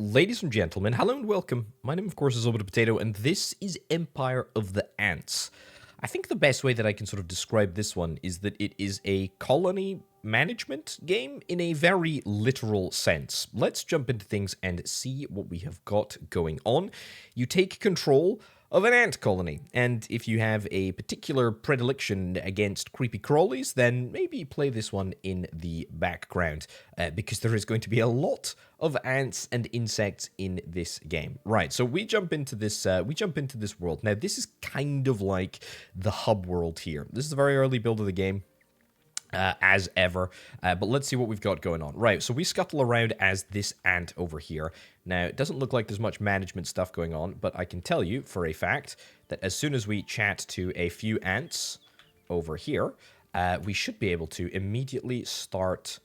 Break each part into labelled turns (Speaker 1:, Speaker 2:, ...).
Speaker 1: Ladies and gentlemen, hello and welcome. My name, of course, is Orbital Potato, and this is Empire of the Ants. I think the best way that I can sort of describe this one is that it is a colony management game in a very literal sense. Let's jump into things and see what we have got going on. You take control of an ant colony, and if you have a particular predilection against creepy crawlies, then maybe play this one in the background, because there is going to be a lot of ants and insects in this game. Right, so we jump into this world. Now, this is kind of like the hub world here. This is a very early build of the game. As ever, but let's see what we've got going on. Right, so we scuttle around as this ant over here. Now, it doesn't look like there's much management stuff going on, but I can tell you for a fact that as soon as we chat to a few ants over here, we should be able to immediately start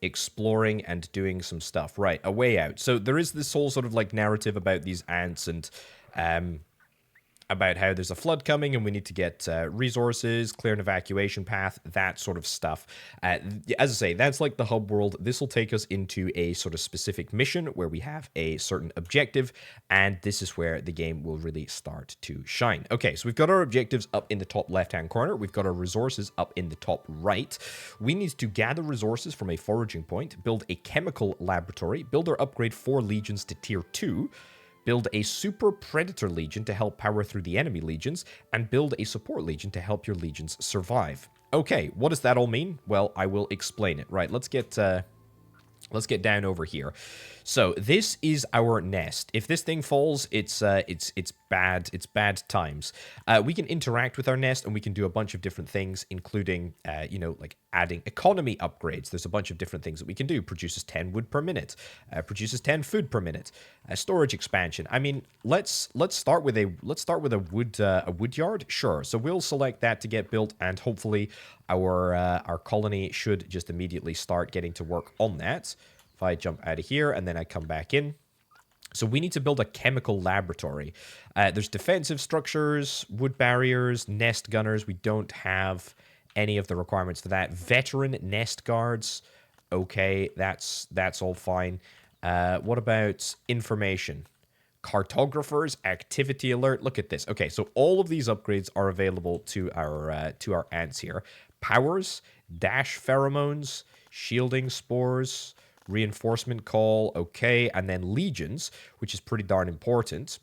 Speaker 1: exploring and doing some stuff. Right, a way out. So there is this whole sort of like narrative about these ants and about how there's a flood coming and we need to get resources, clear an evacuation path, that sort of stuff. As I say, that's like the hub world. This will take us into a sort of specific mission where we have a certain objective, and this is where the game will really start to shine. Okay, so we've got our objectives up in the top left-hand corner. We've got our resources up in the top right. We need to gather resources from a foraging point, build a chemical laboratory, build or upgrade 4 legions to tier 2, build a super predator legion to help power through the enemy legions, and build a support legion to help your legions survive. Okay, what does that all mean? Well, I will explain it. Right, let's get down over here. So this is our nest. If this thing falls, it's bad. It's bad times. We can interact with our nest and we can do a bunch of different things, including like adding economy upgrades. There's a bunch of different things that we can do. Produces 10 wood per minute. Produces 10 food per minute. Storage expansion. I mean, let's start with a wood yard. Sure. So we'll select that to get built, and hopefully our colony should just immediately start getting to work on that. If I jump out of here and then I come back in. So we need to build a chemical laboratory. There's defensive structures, wood barriers, nest gunners. We don't have any of the requirements for that. Veteran nest guards. Okay, that's all fine. What about information? Cartographers, activity alert. Look at this. Okay, so all of these upgrades are available to our ants here. Powers, dash pheromones, shielding spores, reinforcement call, okay, and then legions, which is pretty darn important.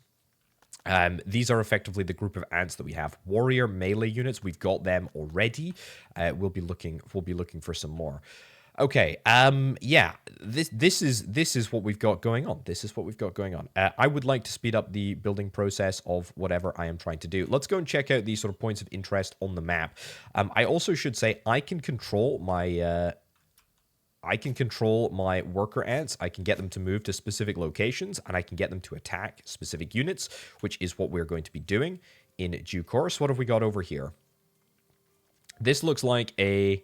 Speaker 1: These are effectively the group of ants that we have. Warrior melee units, we've got them already. We'll be looking for some more. Okay, yeah, this is what we've got going on. This is what we've got going on. I would like to speed up the building process of whatever I am trying to do. Let's go and check out these sort of points of interest on the map. I also should say I can control my worker ants. I can get them to move to specific locations, and I can get them to attack specific units, which is what we're going to be doing in due course. What have we got over here? This looks like a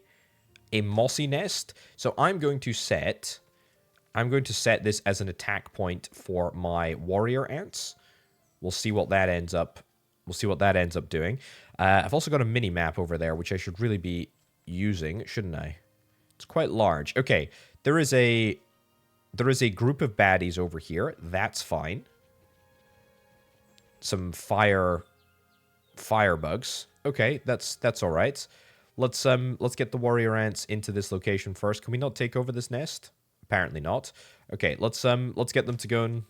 Speaker 1: mossy nest. So I'm going to set this as an attack point for my warrior ants. We'll see what that ends up. Doing. I've also got a mini map over there, which I should really be using, shouldn't I? It's quite large. Okay, there is a group of baddies over here. That's fine. Some fire bugs. Okay, that's all right. Let's get the warrior ants into this location first. Can we not take over this nest? Apparently not. Okay, let's get them to go and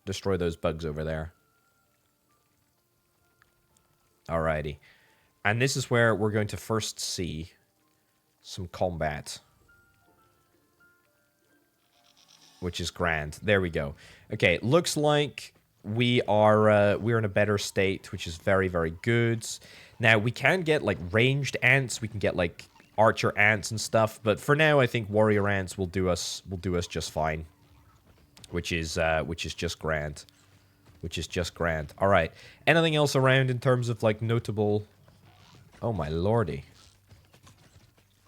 Speaker 1: destroy those bugs over there. Alrighty. And this is where we're going to first see some combat, which is grand. There we go. Okay, looks like we're in a better state, which is very, very good. Now we can get like ranged ants, we can get like archer ants and stuff, but for now I think warrior ants will do us just fine, which is just grand. All right. Anything else around in terms of like notable? Oh my lordy.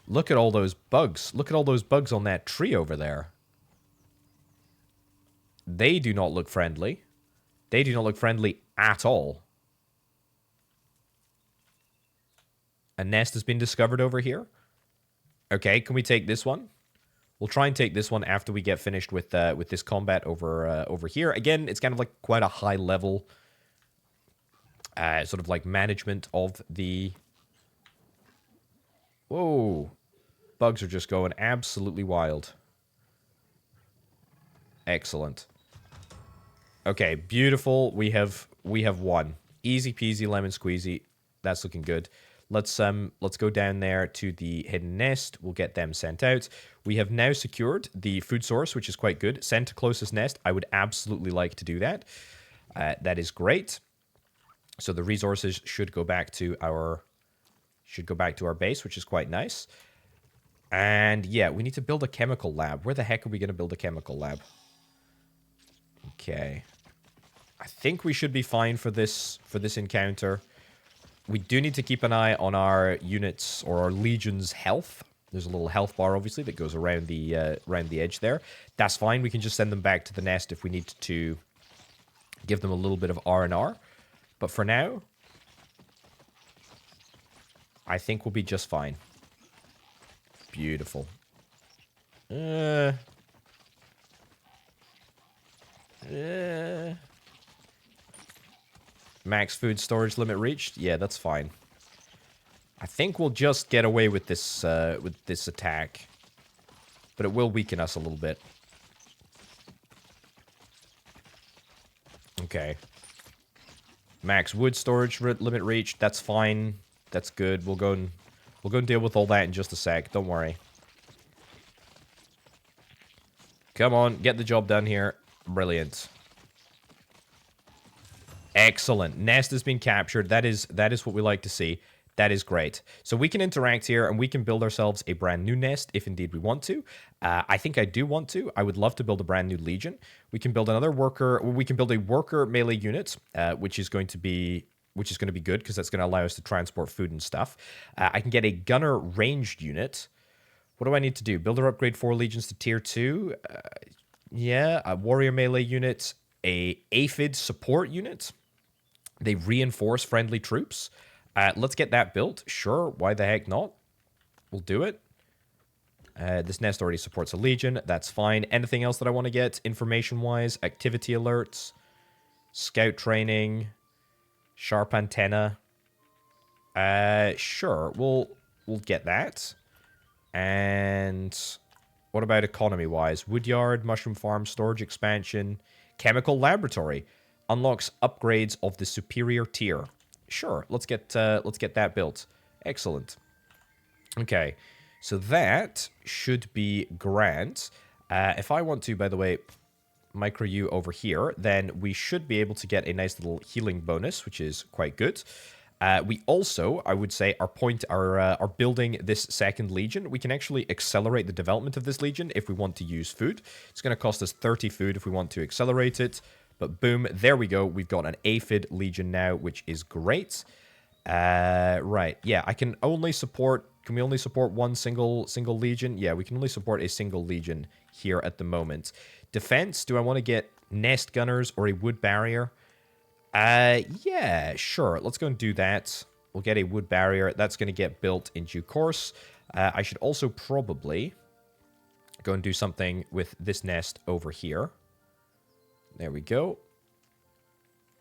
Speaker 1: Look at all those bugs. Look at all those bugs on that tree over there. They do not look friendly. They do not look friendly at all. A nest has been discovered over here. Okay, can we take this one? We'll try and take this one after we get finished with this combat over here. Again, it's kind of like quite a high level sort of like management of the... Whoa. Bugs are just going absolutely wild. Excellent. Okay, beautiful. We have won. Easy peasy lemon squeezy. That's looking good. Let's go down there to the hidden nest. We'll get them sent out. We have now secured the food source, which is quite good. Send to closest nest. I would absolutely like to do that. That is great. So the resources should go back to our base, which is quite nice. And yeah, we need to build a chemical lab. Where the heck are we going to build a chemical lab? Okay. I think we should be fine for this encounter. We do need to keep an eye on our units or our legion's health. There's a little health bar, obviously, that goes around the edge there. That's fine. We can just send them back to the nest if we need to give them a little bit of R&R. But for now, I think we'll be just fine. Beautiful. Max food storage limit reached? Yeah, that's fine. I think we'll just get away with this attack. But it will weaken us a little bit. Okay. Max wood storage limit reached. That's fine. That's good. We'll go and deal with all that in just a sec. Don't worry. Come on, get the job done here. Brilliant. Excellent. Nest has been captured. That is what we like to see. That is great. So we can interact here and we can build ourselves a brand new nest if indeed we want to. I think I do want to. I would love to build a brand new legion. We can build another worker. We can build a worker melee unit, which is going to be good because that's going to allow us to transport food and stuff. I can get a gunner ranged unit. What do I need to do? Builder upgrade 4 legions to tier 2. Yeah, a warrior melee unit, a aphid support unit. They reinforce friendly troops. Let's get that built. Sure, why the heck not? We'll do it. This nest already supports a legion. That's fine. Anything else that I want to get information-wise? Activity alerts, scout training, sharp antenna. Sure, we'll get that. And what about economy-wise? Woodyard, mushroom farm, storage expansion, chemical laboratory. Unlocks upgrades of the superior tier. Sure, let's get that built. Excellent. Okay, so that should be grand. If I want to, by the way, micro you over here, then we should be able to get a nice little healing bonus, which is quite good. We also, I would say, are building this second legion. We can actually accelerate the development of this legion if we want to use food. It's going to cost us 30 food if we want to accelerate it. But boom, there we go. We've got an aphid legion now, which is great. Right, yeah, I can only support... Can we only support one single legion? Yeah, we can only support a single legion here at the moment. Defense, do I want to get nest gunners or a wood barrier? Yeah, sure. Let's go and do that. We'll get a wood barrier. That's going to get built in due course. I should also probably go and do something with this nest over here. There we go.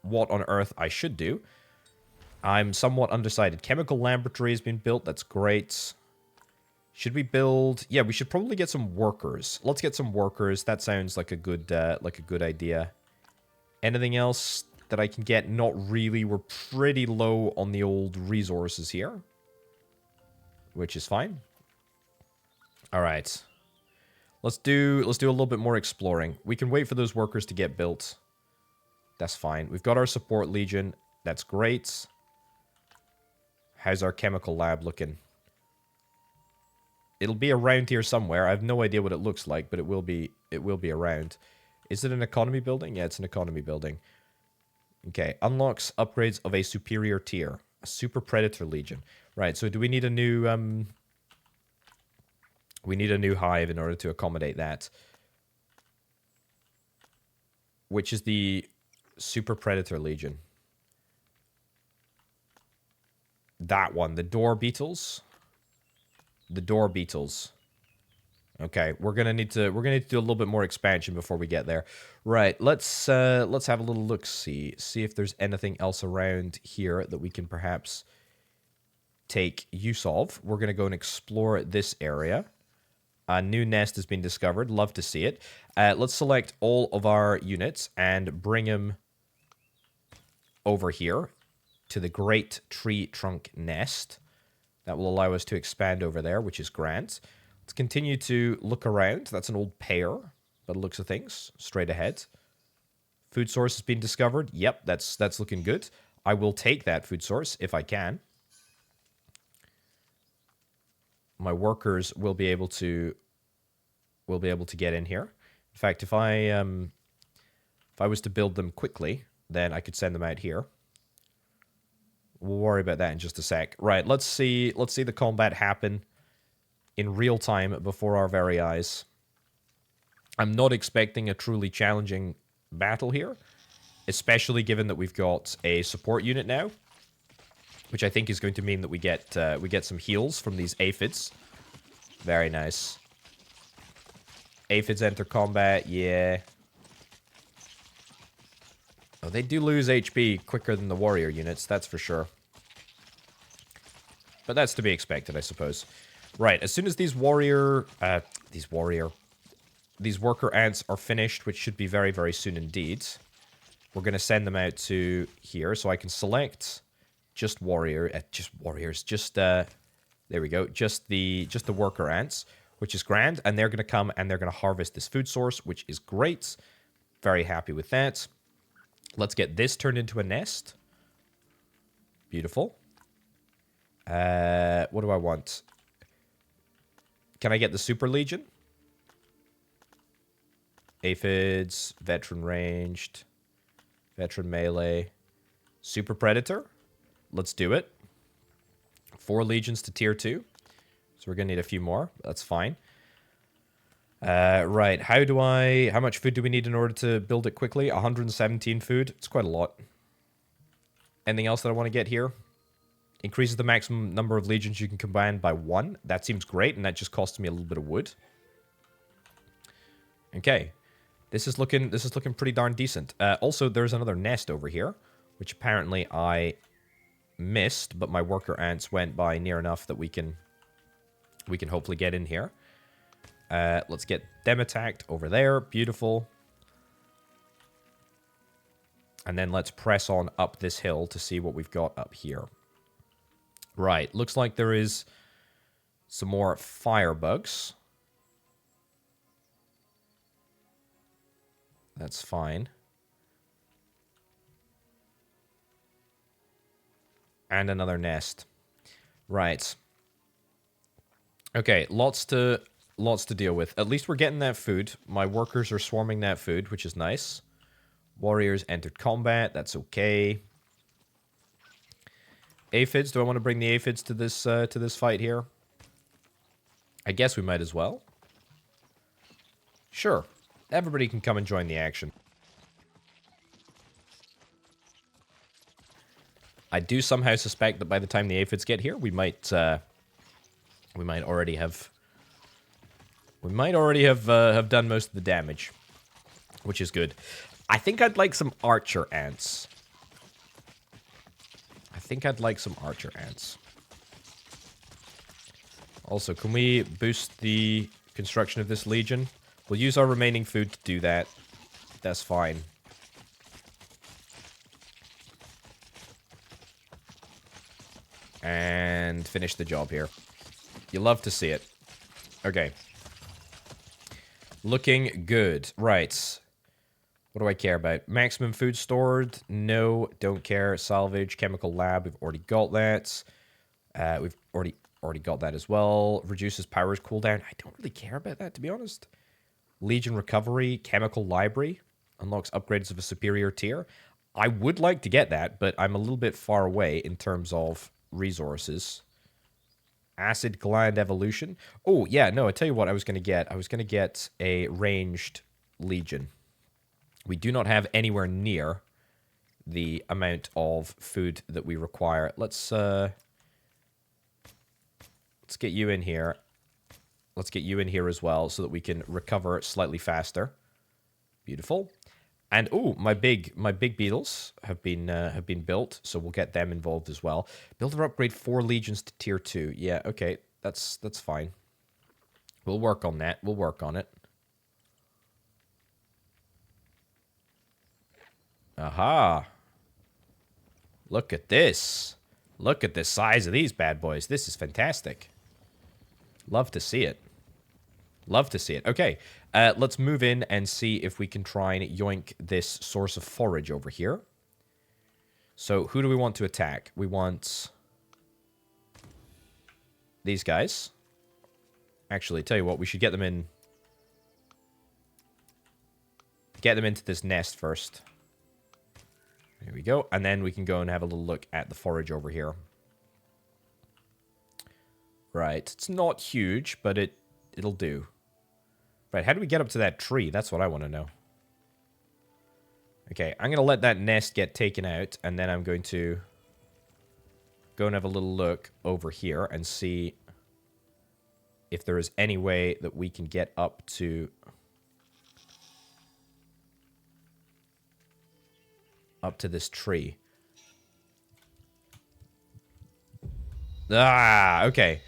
Speaker 1: What on earth I should do? I'm somewhat undecided. Chemical laboratory has been built. That's great. Should we build... Yeah, we should probably get some workers. Let's get some workers. That sounds like a good idea. Anything else that I can get? Not really. We're pretty low on the old resources here, which is fine. All right. Let's do a little bit more exploring. We can wait for those workers to get built. That's fine. We've got our support legion. That's great. How's our chemical lab looking? It'll be around here somewhere. I have no idea what it looks like, but it will be around. Is it an economy building? Yeah, it's an economy building. Okay, unlocks upgrades of a superior tier. A super predator legion. Right, so do we need a new we need a new hive in order to accommodate that. Which is the super predator legion? That one, the door beetles. The door beetles. Okay, we're gonna need to do a little bit more expansion before we get there. Right, let's have a little look, see if there's anything else around here that we can perhaps take use of. We're gonna go and explore this area. A new nest has been discovered. Love to see it. Let's select all of our units and bring them over here to the Great Tree Trunk Nest. That will allow us to expand over there, which is grand. Let's continue to look around. That's an old pear, by the looks of things. Straight ahead. Food source has been discovered. Yep, that's looking good. I will take that food source if I can. My workers will be able to get in here. In fact, if I was to build them quickly, then I could send them out here. We'll worry about that in just a sec. Right, let's see the combat happen in real time before our very eyes. I'm not expecting a truly challenging battle here, especially given that we've got a support unit now, which I think is going to mean that we get some heals from these aphids. Very nice. Aphids enter combat, yeah. Oh, they do lose HP quicker than the warrior units, that's for sure. But that's to be expected, I suppose. Right, as soon as these worker ants are finished, which should be very, very soon indeed, we're going to send them out to here, so I can select just warriors, there we go, just the worker ants, which is grand, and they're going to come and they're going to harvest this food source, which is great. Very happy with that. Let's get this turned into a nest. Beautiful. What do I want? Can I get the Super Legion? Aphids, Veteran Ranged, Veteran Melee, Super Predator. Let's do it. 4 Legions to Tier 2. So we're going to need a few more. That's fine. Right, how much food do we need in order to build it quickly? 117 food. It's quite a lot. Anything else that I want to get here? Increases the maximum number of legions you can combine by 1. That seems great, and that just costs me a little bit of wood. Okay. This is looking pretty darn decent. Also, there's another nest over here, which apparently I missed, but my worker ants went by near enough that we can hopefully get in here. Let's get them attacked over there. Beautiful. And then let's press on up this hill to see what we've got up here. Right, looks like there is some more firebugs. That's fine. And another nest. Right. Okay, lots to deal with. At least we're getting that food. My workers are swarming that food, which is nice. Warriors entered combat. That's okay. Aphids. Do I want to bring the aphids to this fight here? I guess we might as well. Sure. Everybody can come and join the action. I do somehow suspect that by the time the aphids get here, we might already have done most of the damage, which is good. I think I'd like some archer ants. Also, can we boost the construction of this legion? We'll use our remaining food to do that. That's fine. And finish the job here. You love to see it. Okay. Looking good. Right. What do I care about? Maximum food stored? No, don't care. Salvage, chemical lab, we've already got that. We've already got that as well. Reduces powers cooldown. I don't really care about that, to be honest. Legion recovery, chemical library. Unlocks upgrades of a superior tier. I would like to get that, but I'm a little bit far away in terms of resources. Acid gland evolution. Oh, yeah, no, I tell you what I was going to get. I was going to get a ranged legion. We do not have anywhere near the amount of food that we require. Let's get you in here. Let's get you in here as well so that we can recover slightly faster. Beautiful. And oh, my big beetles have been built, so we'll get them involved as well. Builder upgrade 4 legions to tier 2. Yeah, okay, that's fine. We'll work on that. We'll work on it. Aha. Look at this. Look at the size of these bad boys. This is fantastic. Love to see it. Love to see it. Okay, let's move in and see if we can try and yoink this source of forage over here. So, who do we want to attack? We want these guys. Actually, tell you what, we should get them in. Get them into this nest first. There we go. And then we can go and have a little look at the forage over here. Right. It's not huge, but it'll do. Right, how do we get up to that tree? That's what I want to know. Okay, I'm going to let that nest get taken out, and then I'm going to go and have a little look over here and see if there is any way that we can get up to this tree. Ah, okay.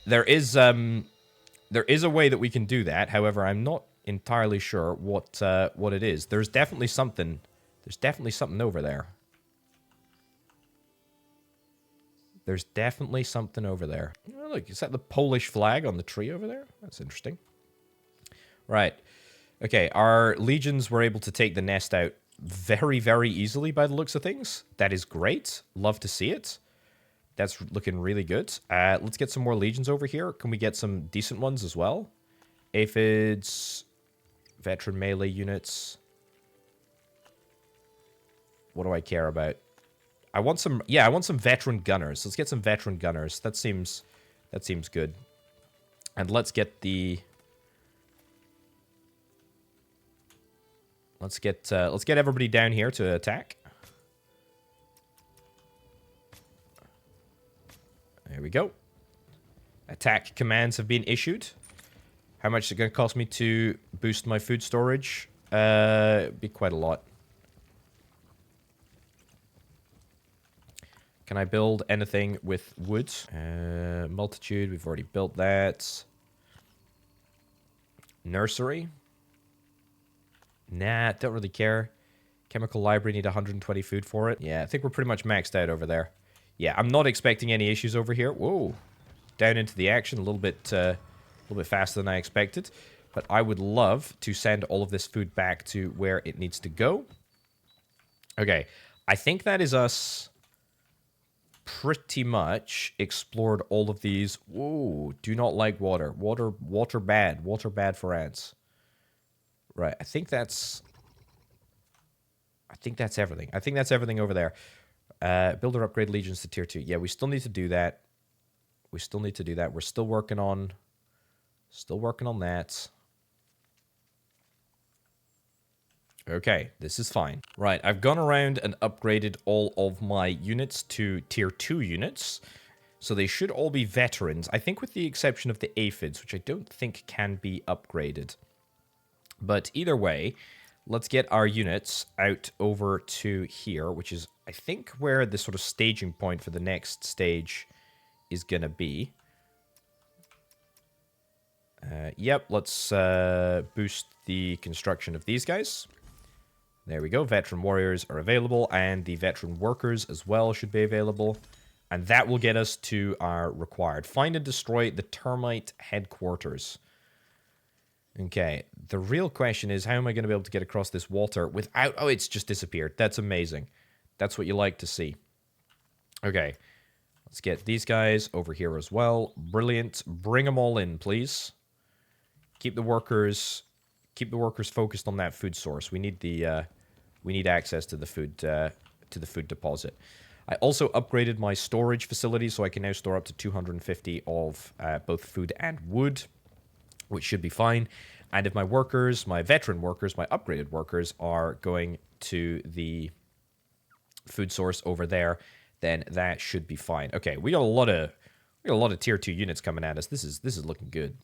Speaker 1: There is a way that we can do that. However, I'm not entirely sure what it is. There's definitely something. There's definitely something over there. There's definitely something over there. Oh, look, is that the Polish flag on the tree over there? That's interesting. Right. Okay, our legions were able to take the nest out very, very easily by the looks of things. That is great. Love to see it. That's looking really good. Let's get some more legions over here. Can we get some decent ones as well? Aphids, veteran melee units. What do I care about? I want some, yeah, I want some veteran gunners. Let's get some veteran gunners. That seems good. And let's get the let's get everybody down here to attack. There we go. Attack commands have been issued. How much is it going to cost me to boost my food storage? Be quite a lot. Can I build anything with wood? Multitude, we've already built that. Nursery? Nah, don't really care. Chemical library, need 120 food for it. Yeah, I think we're pretty much maxed out over there. Yeah, I'm not expecting any issues over here. Whoa. Down into the action a little bit faster than I expected. But I would love to send all of this food back to where it needs to go. Okay, I think that is us pretty much explored all of these. Whoa, do not like water. Water bad. Water bad for ants. Right, I think that's everything. I think that's everything over there. Builder upgrade legions to tier 2. Yeah, we still need to do that. We're still working on that. Okay, this is fine. Right, I've gone around and upgraded all of my units to tier 2 units. So they should all be veterans. I think with the exception of the aphids, which I don't think can be upgraded. But either way, let's get our units out over to here, which is, I think, where the sort of staging point for the next stage is going to be. Yep, let's boost the construction of these guys. There we go. Veteran warriors are available, and the veteran workers as well should be available. And that will get us to our required. Find and destroy the termite headquarters. Okay, the real question is, how am I going to be able to get across this water without... Oh, it's just disappeared. That's amazing. That's what you like to see. Okay, let's get these guys over here as well. Brilliant. Bring them all in, please. Keep the workers focused on that food source. We need access to the food deposit. I also upgraded my storage facility, so I can now store up to 250 of both food and wood, which should be fine. And if my workers, my veteran workers, my upgraded workers are going to the food source over there, then that should be fine. Okay, we got a lot of tier 2 units coming at us. This is looking good.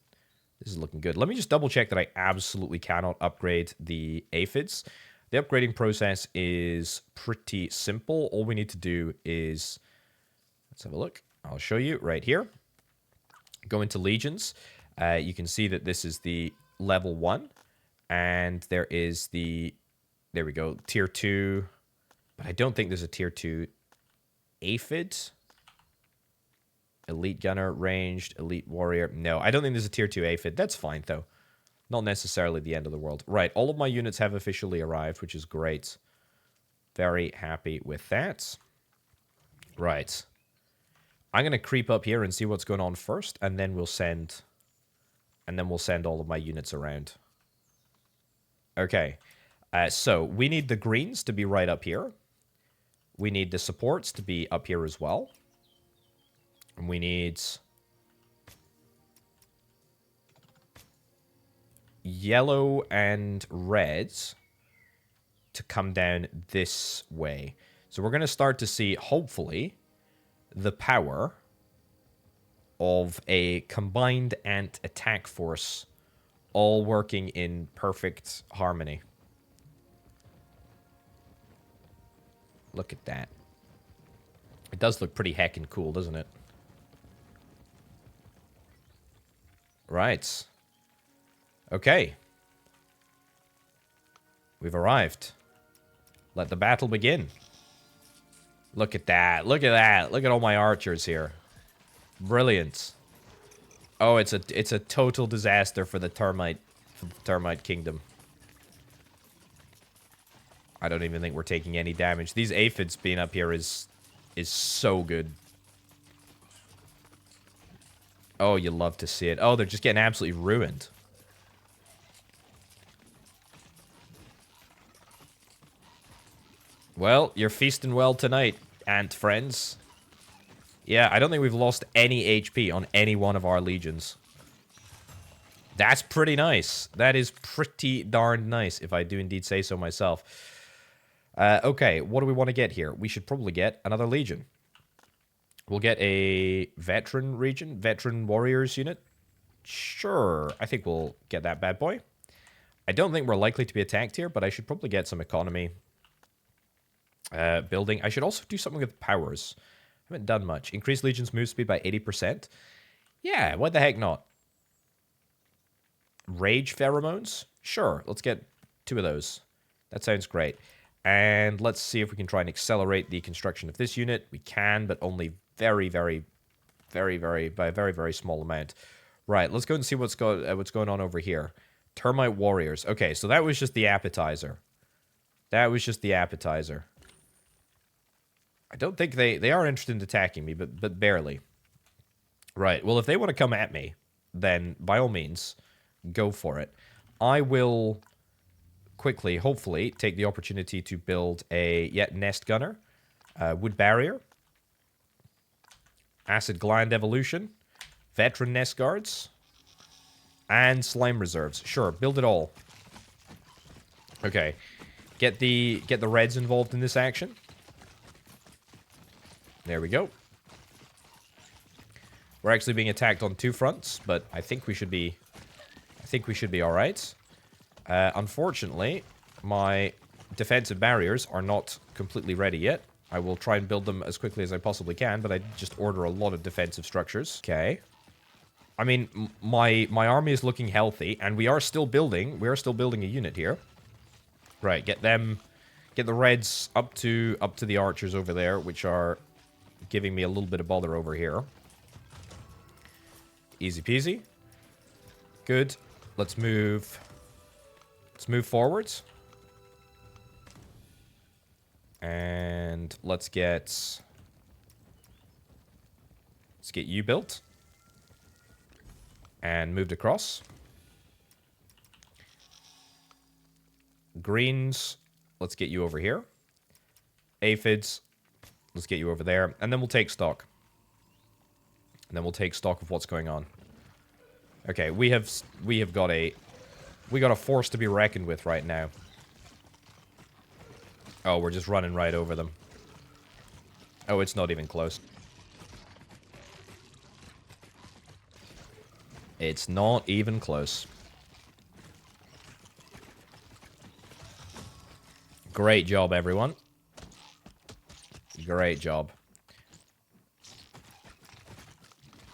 Speaker 1: This is looking good. Let me just double check that I absolutely cannot upgrade the aphids. The upgrading process is pretty simple. All we need to do is, let's have a look. I'll show you right here. Go into legions. You can see that this is the level 1. And there is the, there we go, tier 2. But I don't think there's a tier 2 aphid. Elite gunner, ranged, elite warrior. No, I don't think there's a tier 2 aphid. That's fine, though. Not necessarily the end of the world. Right, all of my units have officially arrived, which is great. Very happy with that. Right. I'm going to creep up here and see what's going on first, and then we'll send... And then we'll send all of my units around. Okay. So, we need the greens to be right up here. We need the supports to be up here as well. And we need yellow and reds to come down this way. So we're going to start to see, hopefully, the power of a combined ant attack force all working in perfect harmony. Look at that. It does look pretty heckin' cool, doesn't it? Right. Okay. We've arrived. Let the battle begin. Look at that. Look at that. Look at all my archers here. Brilliant. Oh, it's a total disaster for the termite kingdom. I don't even think we're taking any damage. These aphids being up here is so good. Oh, you love to see it. Oh, they're just getting absolutely ruined. Well, you're feasting well tonight, ant friends. Yeah, I don't think we've lost any HP on any one of our legions. That's pretty nice. That is pretty darn nice, if I do indeed say so myself. Okay, what do we want to get here? We should probably get another legion. We'll get a veteran warriors unit. Sure, I think we'll get that bad boy. I don't think we're likely to be attacked here, but I should probably get some economy building. I should also do something with powers. I haven't done much. Increase legion's move speed by 80%. Yeah, why the heck not? Rage pheromones? Sure, let's get 2 of those. That sounds great. And let's see if we can try and accelerate the construction of this unit. We can, but only by a very small amount. Right, let's go and see what's going on over here. Termite warriors. Okay, so that was just the appetizer. That was just the appetizer. I don't think they are interested in attacking me, but barely. Right, well, if they want to come at me, then by all means, go for it. I will quickly, hopefully, take the opportunity to build a nest gunner, wood barrier, acid gland evolution, veteran nest guards, and slime reserves. Sure, build it all. Okay, get the reds involved in this action. There we go. We're actually being attacked on 2 fronts, but I think we should be all right. Unfortunately, my defensive barriers are not completely ready yet. I will try and build them as quickly as I possibly can, but I just order a lot of defensive structures. Okay. I mean, my army is looking healthy, and we are still building. We are still building a unit here. Right, get the reds up to the archers over there, which are giving me a little bit of bother over here. Easy peasy. Good. Let's move forwards. And let's get you built. And moved across. Greens, let's get you over here. Aphids, let's get you over there. And then we'll take stock. And then we'll take stock of what's going on. Okay, we got a force to be reckoned with right now. Oh, we're just running right over them. Oh, it's not even close. It's not even close. Great job, everyone. Great job.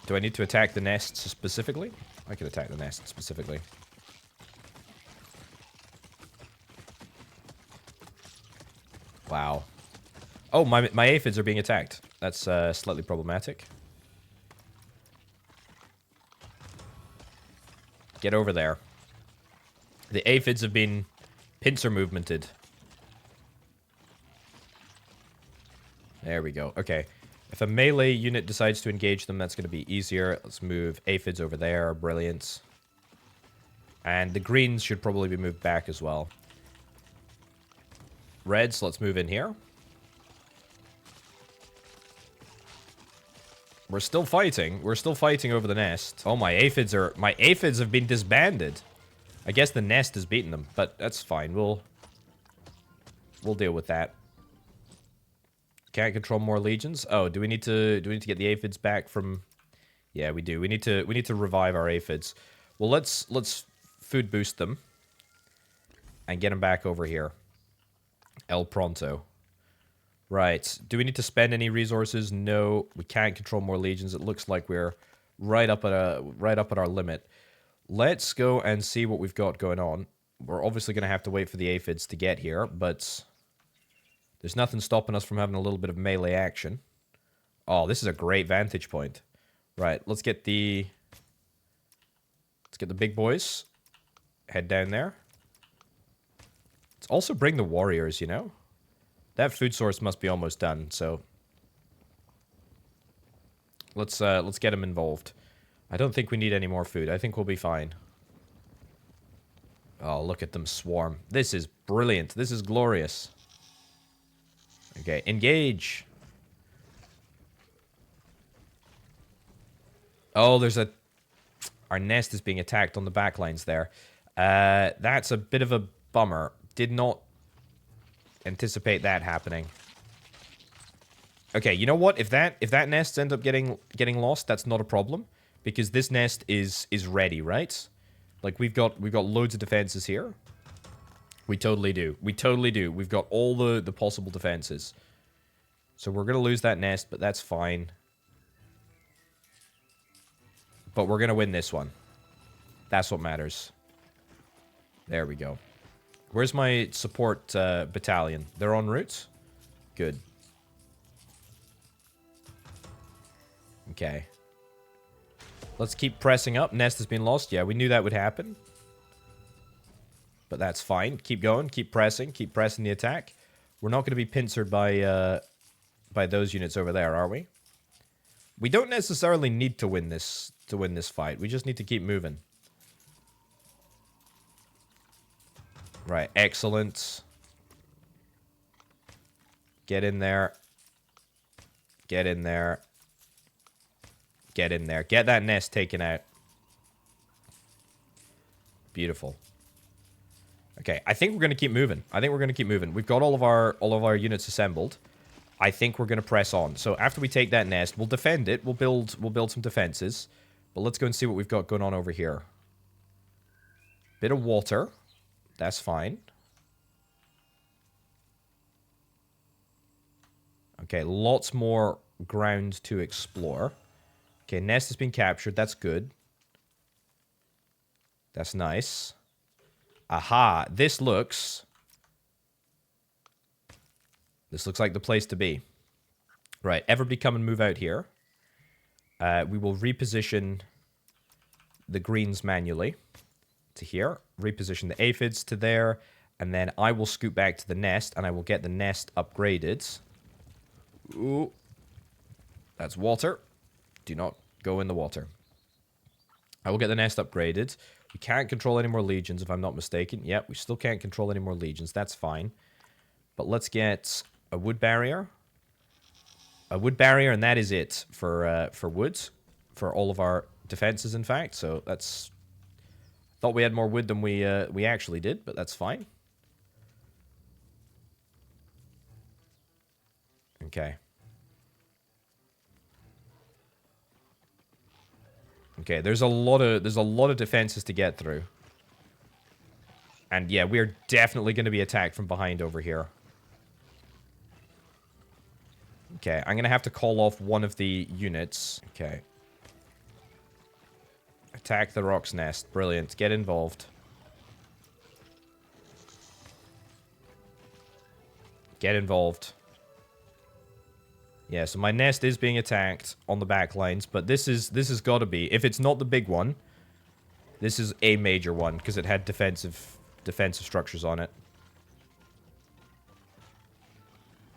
Speaker 1: Do I need to attack the nests specifically? I could attack the nest specifically. Wow. Oh, my aphids are being attacked. That's slightly problematic. Get over there. The aphids have been pincer movemented. There we go. Okay. If a melee unit decides to engage them, that's going to be easier. Let's move aphids over there. Brilliant. And the greens should probably be moved back as well. Reds, let's move in here. We're still fighting. We're still fighting over the nest. Oh, my aphids have been disbanded. I guess the nest has beaten them, but that's fine. We'll deal with that. Can't control more legions. Oh, do we need to get the aphids back from? Yeah, we do. We need to revive our aphids. Well, let's food boost them and get them back over here. El pronto. Right. Do we need to spend any resources? No, we can't control more legions. It looks like we're right up at our limit. Let's go and see what we've got going on. We're obviously going to have to wait for the aphids to get here, but there's nothing stopping us from having a little bit of melee action. Oh, this is a great vantage point. Right, let's get the big boys. Head down there. Let's also bring the warriors, you know? That food source must be almost done, so let's get them involved. I don't think we need any more food. I think we'll be fine. Oh, look at them swarm. This is brilliant. This is glorious. Okay, engage. Oh, our nest is being attacked on the back lines there. That's a bit of a bummer. Did not anticipate that happening. Okay, you know what? If that nest ends up getting lost, that's not a problem, because this nest is ready, right? Like we've got loads of defenses here. We totally do. We totally do. We've got all the possible defenses. So we're gonna lose that nest, but that's fine. But we're gonna win this one. That's what matters. There we go. Where's my support battalion? They're en route? Good. Okay. Let's keep pressing up. Nest has been lost. Yeah, we knew that would happen. But that's fine. Keep going. Keep pressing. Keep pressing the attack. We're not going to be pincered by those units over there, are we? We don't necessarily need to win this fight. We just need to keep moving. Right. Excellent. Get in there. Get in there. Get in there. Get that nest taken out. Beautiful. Okay, I think we're going to keep moving. We've got all of our units assembled. I think we're going to press on. So after we take that nest, we'll defend it. We'll build some defenses. But let's go and see what we've got going on over here. Bit of water. That's fine. Okay, lots more ground to explore. Okay, nest has been captured. That's good. That's nice. Aha, this looks like the place to be. Right, everybody come and move out here. We will reposition the greens manually to here. Reposition the aphids to there. And then I will scoot back to the nest, and I will get the nest upgraded. Ooh. That's water. Do not go in the water. I will get the nest upgraded. We can't control any more legions, if I'm not mistaken. Yep, we still can't control any more legions. That's fine. But let's get a wood barrier. A wood barrier, and that is it for wood. For all of our defenses, in fact. So that's... Thought we had more wood than we actually did, but that's fine. Okay. Okay, there's a lot of defenses to get through. And yeah, we're definitely going to be attacked from behind over here. Okay, I'm going to have to call off one of the units. Okay. Attack the rock's nest. Brilliant. Get involved. Get involved. Yeah, so my nest is being attacked on the back lines, but this has got to be, if it's not the big one, this is a major one because it had defensive structures on it.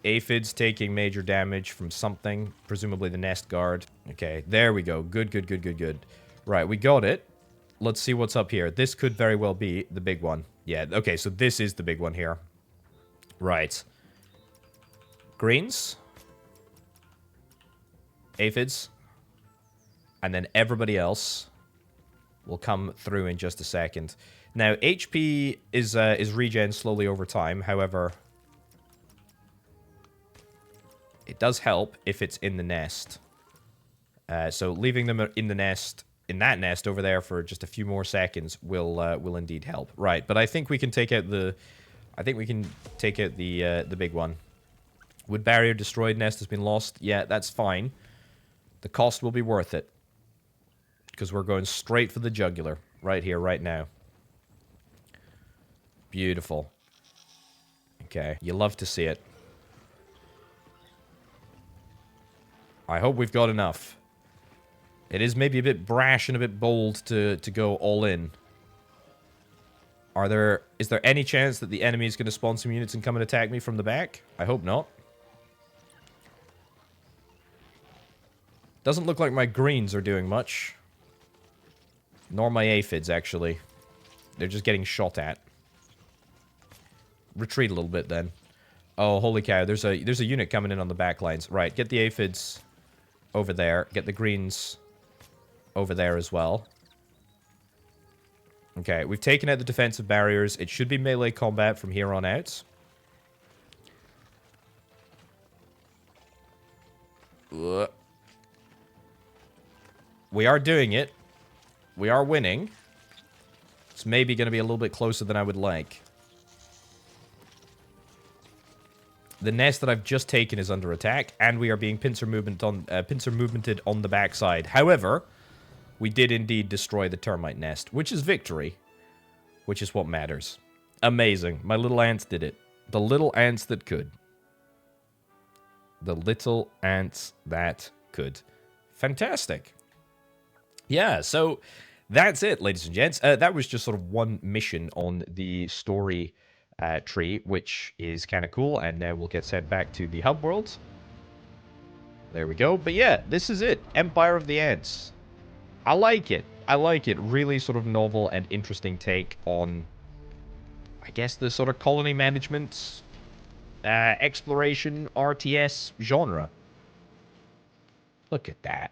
Speaker 1: Aphids taking major damage from something, presumably the nest guard. Okay, there we go. Good, good, good, good, good. Right, we got it. Let's see what's up here. This could very well be the big one. Yeah, okay, so this is the big one here. Right. Greens. Aphids. And then everybody else will come through in just a second. Now, HP is regen slowly over time. However, it does help if it's in the nest. So leaving them in the nest, in that nest over there for just a few more seconds will indeed help. Right, but I think we can take out the the big one. Wood barrier destroyed, nest has been lost. Yeah, that's fine. The cost will be worth it. Because we're going straight for the jugular. Right here, right now. Beautiful. Okay, you love to see it. I hope we've got enough. It is maybe a bit brash and a bit bold to go all in. Is there any chance that the enemy is going to spawn some units and come and attack me from the back? I hope not. Doesn't look like my greens are doing much. Nor my aphids, actually. They're just getting shot at. Retreat a little bit, then. Oh, holy cow. There's a unit coming in on the back lines. Right, get the aphids over there. Get the greens over there as well. Okay, we've taken out the defensive barriers. It should be melee combat from here on out. Ugh. We are doing it. We are winning. It's maybe going to be a little bit closer than I would like. The nest that I've just taken is under attack, and we are being pincer movemented on the backside. However, we did indeed destroy the termite nest, which is victory, which is what matters. Amazing. My little ants did it. The little ants that could. The little ants that could. Fantastic. Yeah, so that's it, ladies and gents. That was just sort of one mission on the story tree, which is kind of cool, and now we'll get sent back to the hub world. There we go. But yeah, this is it. Empire of the Ants. I like it. I like it. Really sort of novel and interesting take on, I guess, the sort of colony management, exploration, RTS genre. Look at that.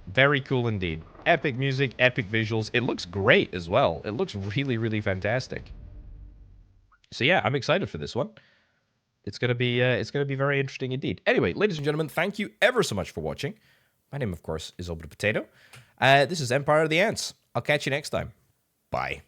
Speaker 1: Very cool indeed. Epic music, epic visuals. It looks great as well. It looks really, really fantastic. So yeah, I'm excited for this one. It's gonna be very interesting indeed. Anyway, ladies and gentlemen, thank you ever so much for watching. My name, of course, is Orbital Potato. This is Empire of the Ants. I'll catch you next time. Bye.